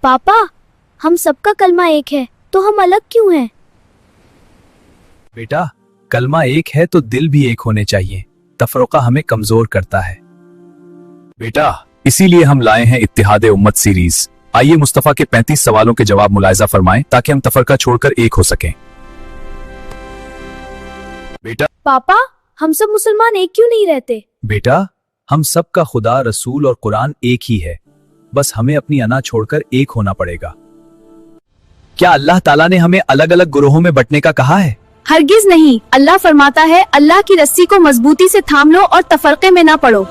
पापा, हम सबका कलमा एक है तो हम अलग क्यों हैं? बेटा, कलमा एक है तो दिल भी एक होने चाहिए। तफरका हमें कमजोर करता है। बेटा, इसीलिए हम लाए हैं इत्तिहाद उम्मत सीरीज। आइए मुस्तफा के 35 सवालों के जवाब मुलायजा फरमाएं ताकि हम तफरका छोड़कर एक हो सकें। बेटा, पापा, हम सब मुसलमान एक क्यों नहीं रहते? बेटा, हम सब का खुदा, रसूल और कुरान एक ही है। बस हमें अपनी अना छोड़कर एक होना पड़ेगा। क्या अल्लाह ताला ने हमें अलग अलग गुरोहों में बंटने का कहा है? हरगिज नहीं। अल्लाह फरमाता है, अल्लाह की रस्सी को मजबूती से थाम लो और तफरके में ना पड़ो।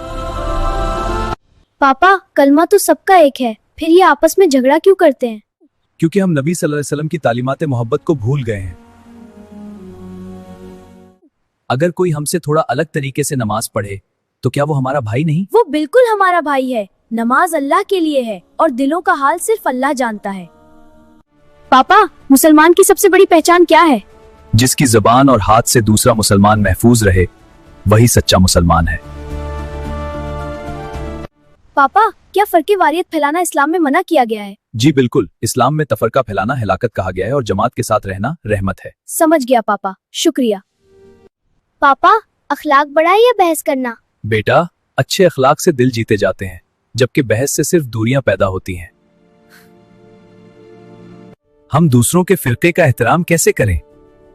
पापा, कलमा तो सबका एक है, फिर ये आपस में झगड़ा क्यों करते हैं? क्योंकि हम नबी सल्लल्लाहु अलैहि वसल्लम की तालीमात मोहब्बत को भूल गए हैं। अगर कोई हमसे थोड़ा अलग तरीके से नमाज पढ़े तो क्या वो हमारा भाई नहीं? वो बिल्कुल हमारा भाई है। नमाज अल्लाह के लिए है और दिलों का हाल सिर्फ अल्लाह जानता है। पापा, मुसलमान की सबसे बड़ी पहचान क्या है? जिसकी जुबान और हाथ से दूसरा मुसलमान महफूज रहे, वही सच्चा मुसलमान है। पापा, क्या फर्के वारियत फैलाना इस्लाम में मना किया गया है? जी बिल्कुल, इस्लाम में तफरका फैलाना हिलाकत कहा गया है और जमात के साथ रहना रहमत है। समझ गया पापा, शुक्रिया। पापा, अखलाक बढ़ाए या बहस करना? बेटा, अच्छे अखलाक से दिल जीते जाते हैं, जबकि बहस से सिर्फ दूरियां पैदा होती हैं। हम दूसरों के फिरके का एहतराम कैसे करें?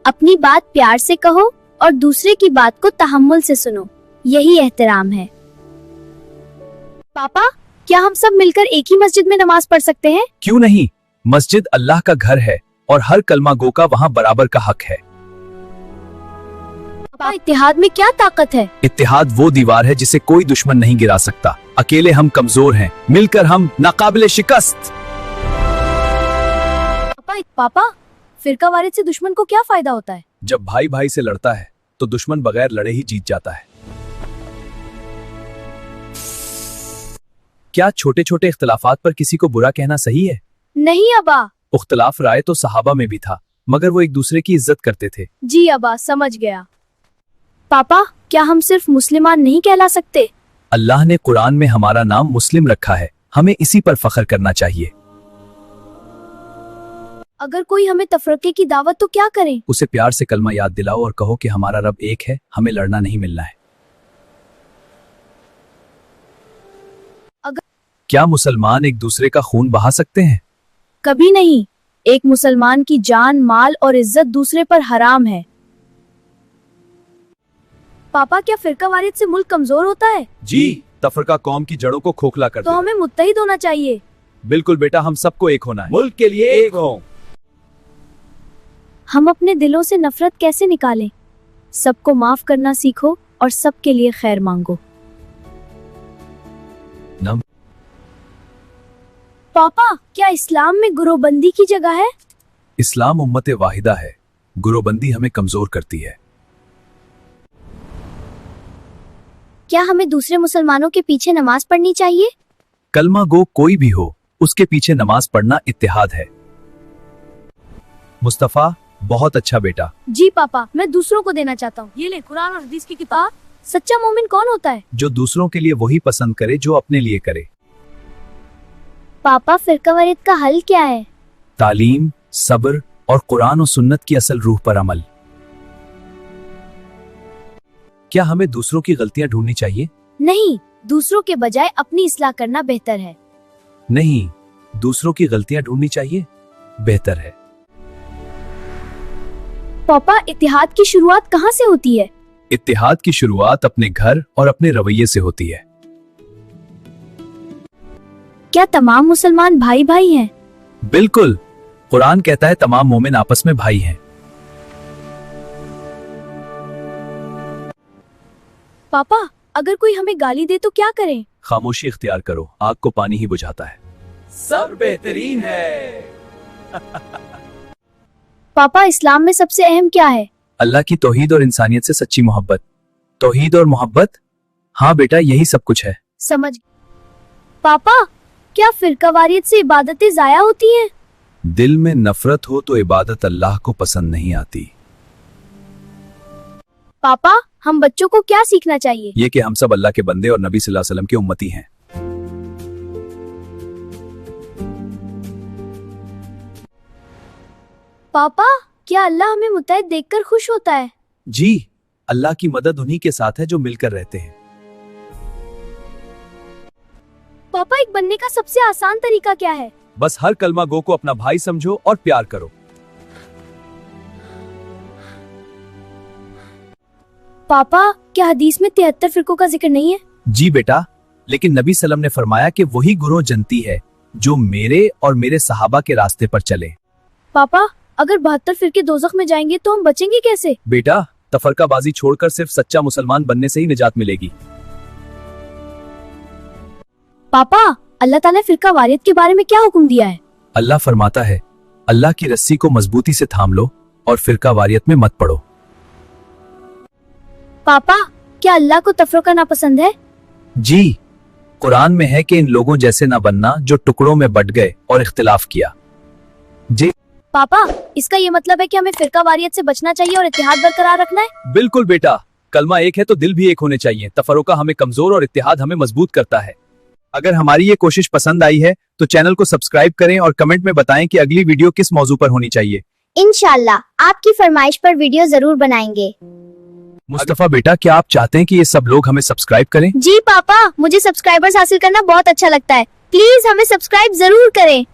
अपनी बात प्यार से कहो और दूसरे की बात को तहम्मुल से सुनो, यही एहतराम है। पापा, क्या हम सब मिलकर एक ही मस्जिद में नमाज पढ़ सकते हैं? क्यों नहीं? मस्जिद अल्लाह का घर है और हर कलमा गो का वहाँ बराबर का हक है। पापा, इत्तेहाद में क्या ताकत है? इत्तेहाद वो दीवार है जिसे कोई दुश्मन नहीं गिरा सकता। अकेले हम कमजोर हैं, मिलकर हम नाकाबिले शिकस्त। पापा, फिरका वारियत से दुश्मन को क्या फायदा होता है? जब भाई भाई से लड़ता है तो दुश्मन बगैर लड़े ही जीत जाता है। क्या छोटे छोटे इख्तलाफात पर किसी को बुरा कहना सही है? नहीं अबा। इख्तलाफ राय तो सहाबा में भी था, मगर वो एक दूसरे की इज्जत करते थे। जी अबा, समझ गया। पापा, क्या हम सिर्फ मुस्लिमान नहीं कहला सकते? अल्लाह ने कुरान में हमारा नाम मुस्लिम रखा है, हमें इसी पर फख्र करना चाहिए। अगर कोई हमें तफरके की दावत तो क्या करें? उसे प्यार से कलमा याद दिलाओ और कहो कि हमारा रब एक है, हमें लड़ना नहीं मिलना है। क्या मुसलमान एक दूसरे का खून बहा सकते हैं? कभी नहीं। एक मुसलमान की जान, माल और इज्जत दूसरे पर हराम है। पापा, क्या फिरका वारियत से मुल्क कमजोर होता है? जी, तफरका कौम की जड़ों को खोखला कर तो हमें मुत्तहिद होना चाहिए। बिल्कुल बेटा, हम सबको एक होना है। मुल्क के लिए एक हो। हम अपने दिलों से नफरत कैसे निकालें? सबको माफ करना सीखो और सबके लिए खैर मांगो। पापा, क्या इस्लाम में गुरोबंदी की जगह है? इस्लाम उम्मत वाहिदा है, गुरोबंदी हमें कमजोर करती है। क्या हमें दूसरे मुसलमानों के पीछे नमाज पढ़नी चाहिए? कलमा गो कोई भी हो, उसके पीछे नमाज पढ़ना इत्तेहाद है। मुस्तफा, बहुत अच्छा बेटा। जी पापा, मैं दूसरों को देना चाहता हूँ। ये ले कुरान और हदीस की किताब। सच्चा मोमिन कौन होता है? जो दूसरों के लिए वही पसंद करे जो अपने लिए करे। पापा, फिरका वारियत का हल क्या है? तालीम, सब्र और कुरान और सुन्नत की असल रूह पर अमल। क्या हमें दूसरों की गलतियां ढूंढनी चाहिए? नहीं, दूसरों के बजाय अपनी इस्लाह करना बेहतर है। नहीं, दूसरों की गलतियां ढूंढनी चाहिए, बेहतर है। पापा, इत्तेहाद की शुरुआत कहाँ से होती है? इत्तेहाद की शुरुआत अपने घर और अपने रवैये से होती है। क्या तमाम मुसलमान भाई भाई हैं? बिल्कुल, कुरान कहता है तमाम मोमिन आपस में भाई हैं। पापा, अगर कोई हमें गाली दे तो क्या करें? खामोशी इख्तियार करो, आग को पानी ही बुझाता है। सब बेहतरीन है। पापा, इस्लाम में सबसे अहम क्या है? अल्लाह की तौहीद और इंसानियत से सच्ची मोहब्बत। तौहीद और मोहब्बत? हाँ बेटा, यही सब कुछ है। समझ। पापा, क्या फिरका वारियत से इबादतें जाया होती हैं? दिल में नफरत हो तो इबादत अल्लाह को पसंद नहीं आती। पापा, हम बच्चों को क्या सीखना चाहिए? ये कि हम सब अल्लाह के बंदे और नबी सल्लल्लाहु अलैहि वसल्लम के उम्मती हैं। पापा, क्या अल्लाह हमें मुत्तहिद देखकर खुश होता है? जी, अल्लाह की मदद उन्हीं के साथ है जो मिलकर रहते हैं। पापा, एक बनने का सबसे आसान तरीका क्या है? बस हर कलमा गो को अपना भाई समझो और प्यार करो। पापा, क्या हदीस में 73 फिरकों का जिक्र नहीं है? जी बेटा, लेकिन नबी सल्लम ने फरमाया कि वही गुरोह जनती है जो मेरे और मेरे सहाबा के रास्ते पर चले। पापा, अगर 72 फिरके दोज़ख में जाएंगे तो हम बचेंगे कैसे? बेटा, तफरकाबाजी छोड़कर सिर्फ सच्चा मुसलमान बनने से ही निजात मिलेगी। पापा, अल्लाह ताला ने फिरका वारियत के बारे में क्या हुक्म दिया है? अल्लाह फरमाता है, अल्लाह की रस्सी को मजबूती से थाम लो और फिरका वारियत में मत पड़ो। पापा, क्या अल्लाह को तफरका नापसंद है? जी, कुरान में है कि इन लोगों जैसे ना बनना जो टुकड़ों में बट गए और इख्तिलाफ किया। जी पापा, इसका ये मतलब है कि हमें फिरका वारियत से बचना चाहिए और इत्तेहाद बरकरार रखना है? बिल्कुल बेटा, कलमा एक है तो दिल भी एक होने चाहिए। तफरका हमें कमजोर और इत्तेहाद हमें मजबूत करता है। अगर हमारी ये कोशिश पसंद आई है तो चैनल को सब्सक्राइब करें और कमेंट में बताएं कि अगली वीडियो किस मौजू पर होनी चाहिए। इंशाल्लाह आपकी फरमाइश पर वीडियो जरूर बनाएंगे। मुस्तफा बेटा, क्या आप चाहते हैं कि ये सब लोग हमें सब्सक्राइब करें? जी पापा, मुझे सब्सक्राइबर्स हासिल करना बहुत अच्छा लगता है। प्लीज हमें सब्सक्राइब जरूर करें।